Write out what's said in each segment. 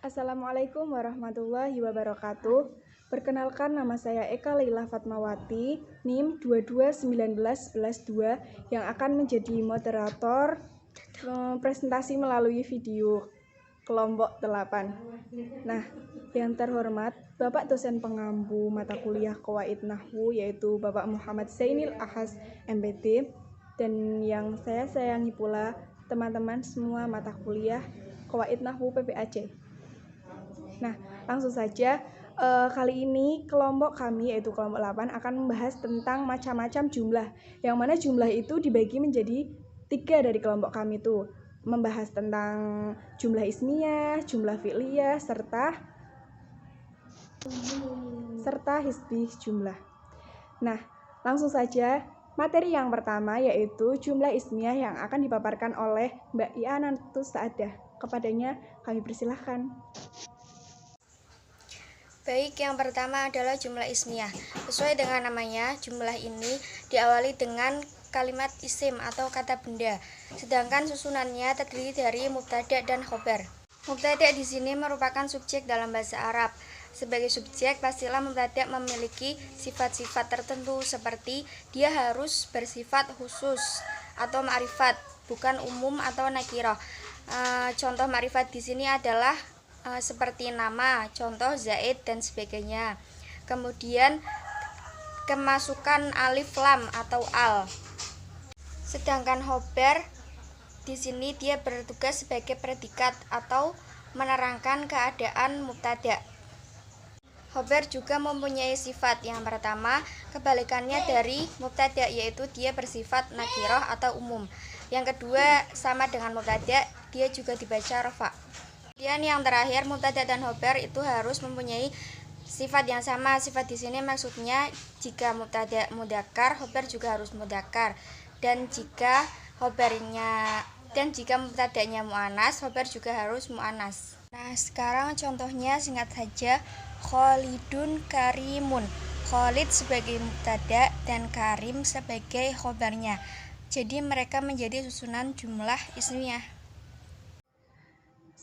Assalamualaikum warahmatullahi wabarakatuh. Perkenalkan, nama saya Eka Leila Fatmawati, NIM 22191112 yang akan menjadi moderator presentasi melalui video kelompok 8. Nah, yang terhormat Bapak dosen pengampu mata kuliah Qawaid Nahwu yaitu Bapak Muhammad Zainil Ahas MPT, dan yang saya sayangi pula teman-teman semua mata kuliah Qawaid Nahwu PPAC. Nah, langsung saja, kali ini kelompok kami yaitu kelompok 8 akan membahas tentang macam-macam jumlah, yang mana jumlah itu dibagi menjadi 3 dari kelompok kami itu, membahas tentang jumlah ismiyah, jumlah fi'liyah, serta hisbih jumlah. Nah, langsung saja materi yang pertama yaitu jumlah ismiyah yang akan dipaparkan oleh Mbak I'anatus Saadah. Kepadanya kami persilahkan. Baik, yang pertama adalah jumlah ismiyah. Sesuai dengan namanya, jumlah ini diawali dengan kalimat isim atau kata benda, sedangkan susunannya terdiri dari mubtada dan khobar. Mubtada di sini merupakan subjek dalam bahasa Arab. Sebagai subjek, pastilah mubtada memiliki sifat-sifat tertentu seperti dia harus bersifat khusus atau ma'rifat, bukan umum atau nakirah. Contoh ma'rifat di sini adalah seperti nama, contoh zaid dan sebagainya. Kemudian kemasukan alif lam atau al. Sedangkan khobar di sini dia bertugas sebagai predikat atau menerangkan keadaan mubtada. Khobar juga mempunyai sifat yang pertama, kebalikannya dari mubtada, yaitu dia bersifat nakirah atau umum. Yang kedua sama dengan mubtada, dia juga dibaca rafa. Kemudian yang terakhir, mubtada dan khobar itu harus mempunyai sifat yang sama. Sifat di sini maksudnya jika mubtada mudzakkar, khobar juga harus mudzakkar. Dan jika mubtadanya muannas, khobar juga harus muannas. Nah, sekarang contohnya singkat saja, Khalidun Karimun. Khalid sebagai mubtada dan Karim sebagai khobarnya. Jadi mereka menjadi susunan jumlah ismiyah.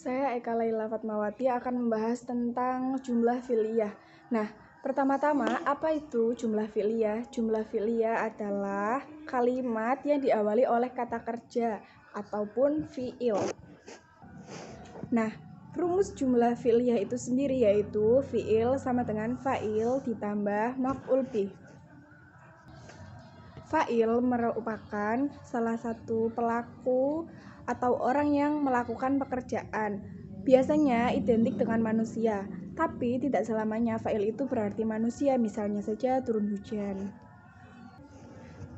Saya Eka Leila Fatmawati akan membahas tentang jumlah fi'liyah. Nah, pertama-tama apa itu jumlah fi'liyah? Jumlah fi'liyah adalah kalimat yang diawali oleh kata kerja ataupun fi'il. Nah, rumus jumlah fi'liyah itu sendiri yaitu fi'il sama dengan fa'il ditambah maf'ul bih. Fa'il merupakan salah satu pelaku atau orang yang melakukan pekerjaan. Biasanya identik dengan manusia, tapi tidak selamanya fa'il itu berarti manusia, misalnya saja turun hujan.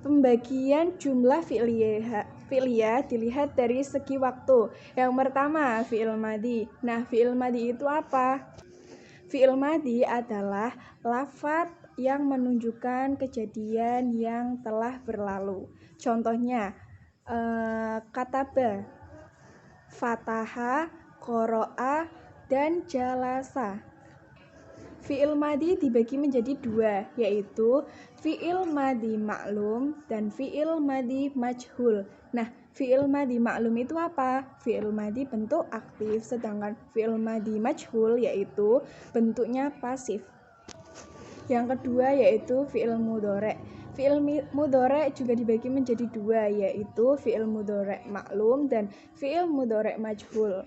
Pembagian jumlah fi'liyah dilihat dari segi waktu. Yang pertama, fi'il madhi. Nah, fi'il madhi itu apa? Fi'il madhi adalah lafadz yang menunjukkan kejadian yang telah berlalu. Contohnya, kataba, fataha, qoro'a, dan jalasa. Fi'il madhi dibagi menjadi 2, yaitu fi'il madhi maklum dan fi'il madhi majhul. Nah, fi'il madhi maklum itu apa? Fi'il madhi bentuk aktif, sedangkan fi'il madhi majhul yaitu bentuknya pasif. Yang kedua yaitu fi'il mudhari'. Fi'il mudhari' juga dibagi menjadi 2, yaitu fi'il mudhari' maklum dan fi'il mudhari' majhul.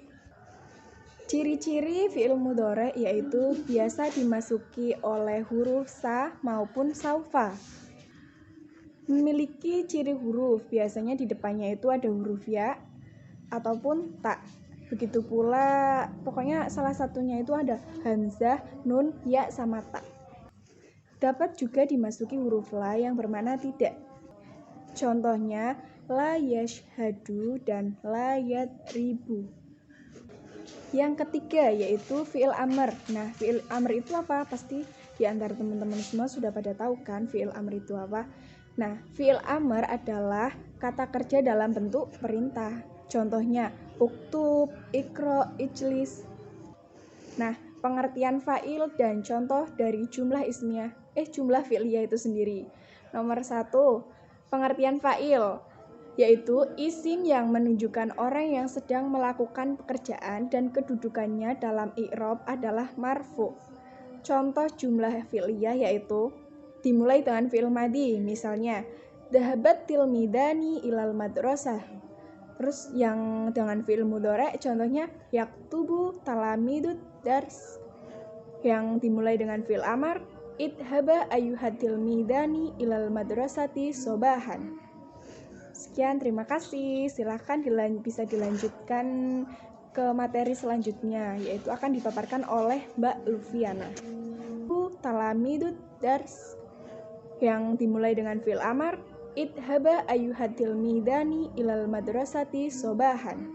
Ciri-ciri fi'il mudhari' yaitu biasa dimasuki oleh huruf sa maupun saufa. Memiliki ciri huruf, biasanya di depannya itu ada huruf ya ataupun ta. Begitu pula, pokoknya salah satunya itu ada hamzah, nun, ya, sama ta. Dapat juga dimasuki huruf la yang bermakna tidak. Contohnya la yashhadu dan la yadribu. Yang ketiga yaitu fi'il amr. Nah, fi'il amr itu apa? Pasti di antara teman-teman semua sudah pada tahu kan fi'il amr itu apa? Nah, fi'il amr adalah kata kerja dalam bentuk perintah. Contohnya uktub, ikro, ijlis. Nah, pengertian fa'il dan contoh dari jumlah fi'liyah itu sendiri. Nomor 1, pengertian fa'il. yaitu isim yang menunjukkan orang yang sedang melakukan pekerjaan dan kedudukannya dalam i'rab adalah marfu. Contoh jumlah fi'liyah yaitu dimulai dengan fi'il madhi, misalnya dhahabat tilmidani ilal madrasah. Terus yang dengan fi'il mudhari' contohnya yaktubu talamidud dars. Yang dimulai dengan fi'il amar idhaba ayyuhat tilmidani ilal madrasati sobahan. Sekian, terima kasih. Silahkan bisa dilanjutkan ke materi selanjutnya, yaitu akan dipaparkan oleh Mbak Lufiana. Talamidud dars. Yang dimulai dengan fi'il amar idhaba ayyuhat tilmidani ilal madrasati sobahan.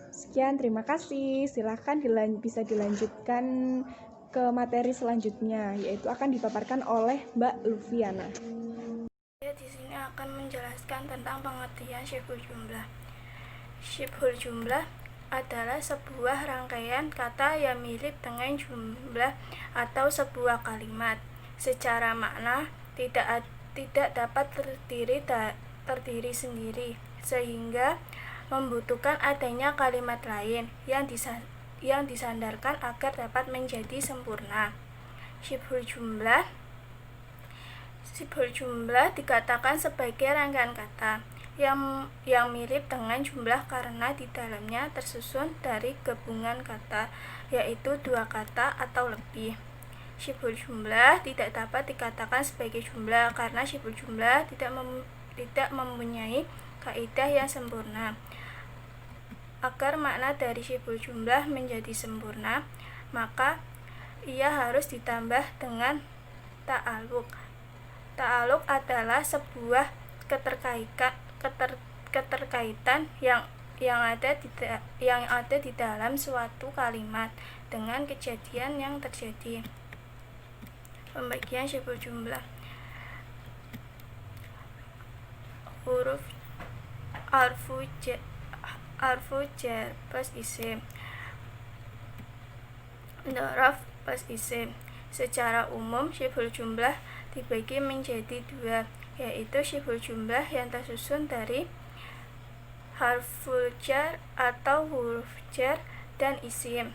Sekian, terima kasih. Silahkan bisa dilanjutkan ke materi selanjutnya, yaitu akan dipaparkan oleh Mbak Lufiana. Di sini akan menjelaskan tentang pengertian syibhul jumlah. Syibhul jumlah adalah sebuah rangkaian kata yang mirip dengan jumlah atau sebuah kalimat. Secara makna tidak dapat terdiri sendiri, sehingga membutuhkan adanya kalimat lain yang disandarkan agar dapat menjadi sempurna. Syibhul jumlah dikatakan sebagai rangkaian kata yang mirip dengan jumlah karena di dalamnya tersusun dari gabungan kata, yaitu dua kata atau lebih. Syibhul jumlah tidak dapat dikatakan sebagai jumlah karena syibhul jumlah tidak mempunyai kaidah yang sempurna. Agar makna dari syibhul jumlah menjadi sempurna, maka ia harus ditambah dengan ta'aluk. Ta'aluk adalah sebuah keterkaitan yang ada di dalam suatu kalimat dengan kejadian yang terjadi. Pembagian syibhul jumlah. Huruf harfu jar plus isim, dzaraf plus isim. Secara umum syibhul jumlah dibagi menjadi dua, yaitu syibhul jumlah yang tersusun dari harful jar atau huruf jar dan isim,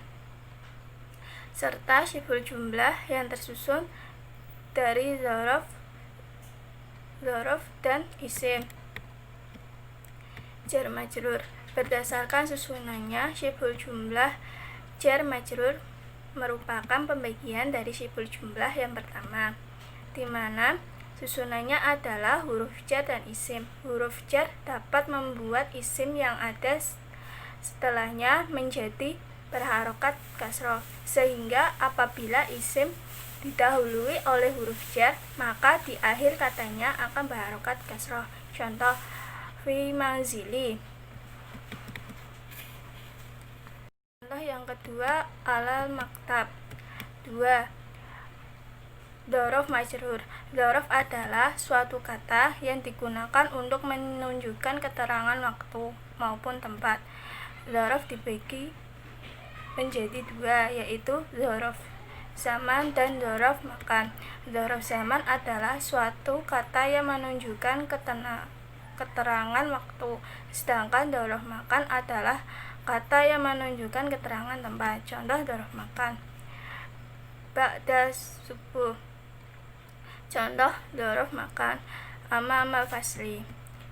serta syibhul jumlah yang tersusun dari dzaraf dan isim. Jar majrur. Berdasarkan susunannya, syibhul jumlah jar majrur merupakan pembagian dari syibhul jumlah yang pertama, di mana susunannya adalah huruf jar dan isim. Huruf jar dapat membuat isim yang ada setelahnya menjadi berharokat kasroh, sehingga apabila isim didahului oleh huruf jar, maka di akhir katanya akan berharokat kasroh. Contoh fi manzili. Contoh yang kedua, alal maktab. 2. Dzaraf majrur. Dzaraf adalah suatu kata yang digunakan untuk menunjukkan keterangan waktu maupun tempat. Dzaraf dibagi menjadi dua, yaitu dzaraf zaman dan dzaraf makan. Dzaraf zaman adalah suatu kata yang menunjukkan keterangan waktu, sedangkan dzaraf makan adalah kata yang menunjukkan keterangan tempat. Contoh dzaraf makan, ba'da subuh. Contoh dzaraf makan, amamal fasli.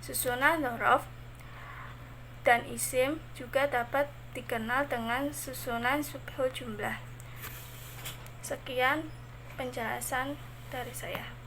Susunan dzaraf dan isim juga dapat dikenal dengan susunan syibhul jumlah. Sekian penjelasan dari saya.